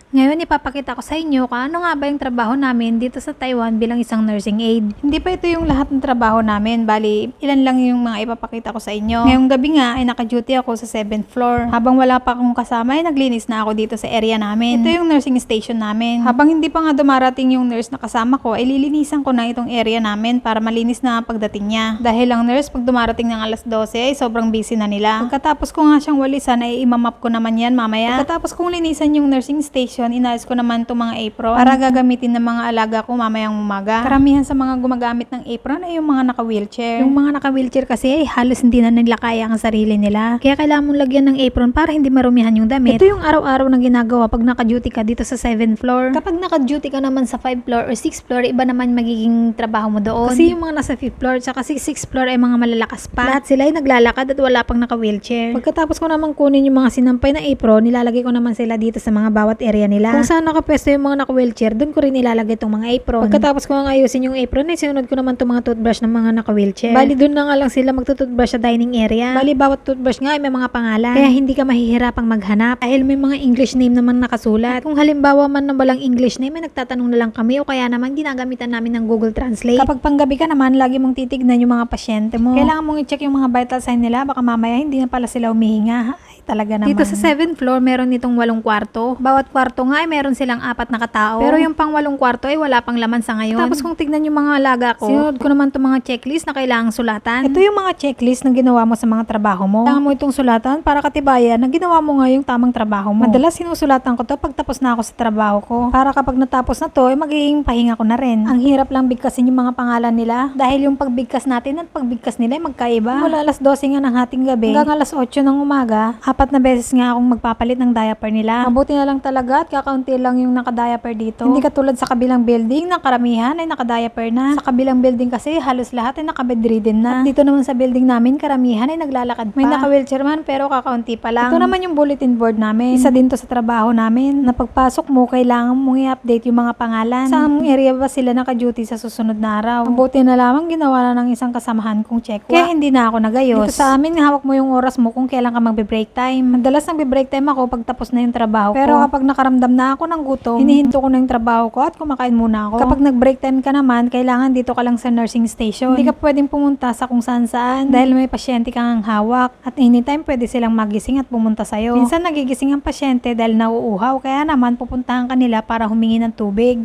Ngayon ipapakita ko sa inyo kung ano nga ba yung trabaho namin dito sa Taiwan bilang isang nursing aide. Hindi pa ito yung lahat ng trabaho namin, bali ilan lang yung mga ipapakita ko sa inyo. Ngayong gabi nga ay naka-duty ako sa 7th floor. Habang wala pa akong kasama ay naglinis na ako dito sa area namin. Ito yung nursing station namin. Habang hindi pa nga dumarating yung nurse na kasama ko ay lilinisan ko na itong area namin para malinis na pagdating niya. Dahil ang nurse pag dumarating ng alas 12 ay sobrang busy na nila. Pagkatapos ko nga siyang walisan ay imamap ko naman yan mamaya. Pagkatapos kong linisan yung nursing station, inayos ko naman itong mga apron para gagamitin ng mga alaga ko mamayang umaga. Karamihan sa mga gumagamit ng apron ay yung mga naka-wheelchair. Yung mga naka-wheelchair kasi ay halos hindi na nila kaya ang sarili nila. Kaya kailangan mong lagyan ng apron para hindi marumihan yung damit. Ito yung araw-araw na ginagawa pag naka-duty ka dito sa 7th floor. Kapag naka-duty ka naman sa 5th floor or 6th floor, iba naman magiging trabaho mo doon. Kasi yung mga nasa 5th floor at 6th floor ay mga malalakas pa. Lahat sila ay naglalakad at wala pang naka-wheelchair. Pagkatapos ko naman kunin yung mga sinampay na apron, nilalagay ko naman sila dito sa mga bawat area nila. Kung saan nakapwesto yung mga naka-wheelchair, doon ko rin nilalagay itong mga apron. Pagkatapos ko nga ayusin yung apron, ay sinunod ko naman itong mga toothbrush ng mga naka-wheelchair. Bali, doon na nga lang sila magtutoothbrush sa dining area. Bali, bawat toothbrush nga ay may mga pangalan. Kaya hindi ka mahihirapang maghanap. Dahil may mga English name naman nakasulat. At kung halimbawa man na walang English name, ay nagtatanong na lang kami o kaya naman ginagamitan namin ng Google Translate. Kapag panggabi ka naman, lagi mong titignan yung mga pasyente mo. Kailangan mong i-check yung mga vital sign nila, baka mamaya hindi na pala sila humihinga. Ay, talaga naman. Dito sa 7th floor, meron nitong 8 kwarto. Bawat kwarto nga ay meron silang 4 na katao. Pero yung pang 8 kwarto ay wala pang laman sa ngayon. Tapos kung tignan yung mga alaga ko, sinunod ko naman itong mga checklist na kailangang sulatan. Ito yung mga checklist na ginawa mo sa mga trabaho mo. Kailangan mo itong sulatan para katibayan na ginawa mo nga yung tamang trabaho mo. Madalas sinusulatan ko to pag tapos na ako sa trabaho ko. Para kapag natapos na to, ay magiging pahinga ko na rin. Ang hirap lang bigkasin yung mga pangalan nila. Dahil yung pagbigkas natin at pagbigkas nila ay magkaiba. Mula alas 12 nga ng hating gabi hanggang alas 8 ng umaga, 4 na beses nga akong magpapalit ng diaper nila. Mabuti na lang talaga at kakaunti lang yung nakadiaper dito. Hindi katulad sa kabilang building na karamihan ay nakadiaper na. Sa kabilang building kasi halos lahat ay nakabedridden na. At dito naman sa building namin, karamihan ay naglalakad pa. May naka-wheelchair man pero kakaunti pa lang. Ito naman yung bulletin board namin. Isa din to sa trabaho namin. Na pagpasok mo, kailangan mong i-update yung mga pangalan. Saan area ba sila naka-duty sa susunod na araw. Mabuti na lamang ginawa na ng isang kasamahan kong check. Kaya hindi na ako nagayos. Dito sa amin, hawak mo yung oras mo kung kailan ka magbe-break time. Madalas nagbe-break time ako pag tapos na yung trabaho ko. Pero kapag nakaramdam na ako ng gutom, hinihinto ko na yung trabaho ko at kumakain muna ako. Kapag nag-break time ka naman, kailangan dito ka lang sa nursing station. Hindi ka pwedeng pumunta sa kung saan dahil may pasyente kang hawak at anytime pwede silang magising at pumunta sa'yo. Minsan nagigising ang pasyente dahil nauuhaw kaya naman pupuntahan ka nila para humingi ng tubig.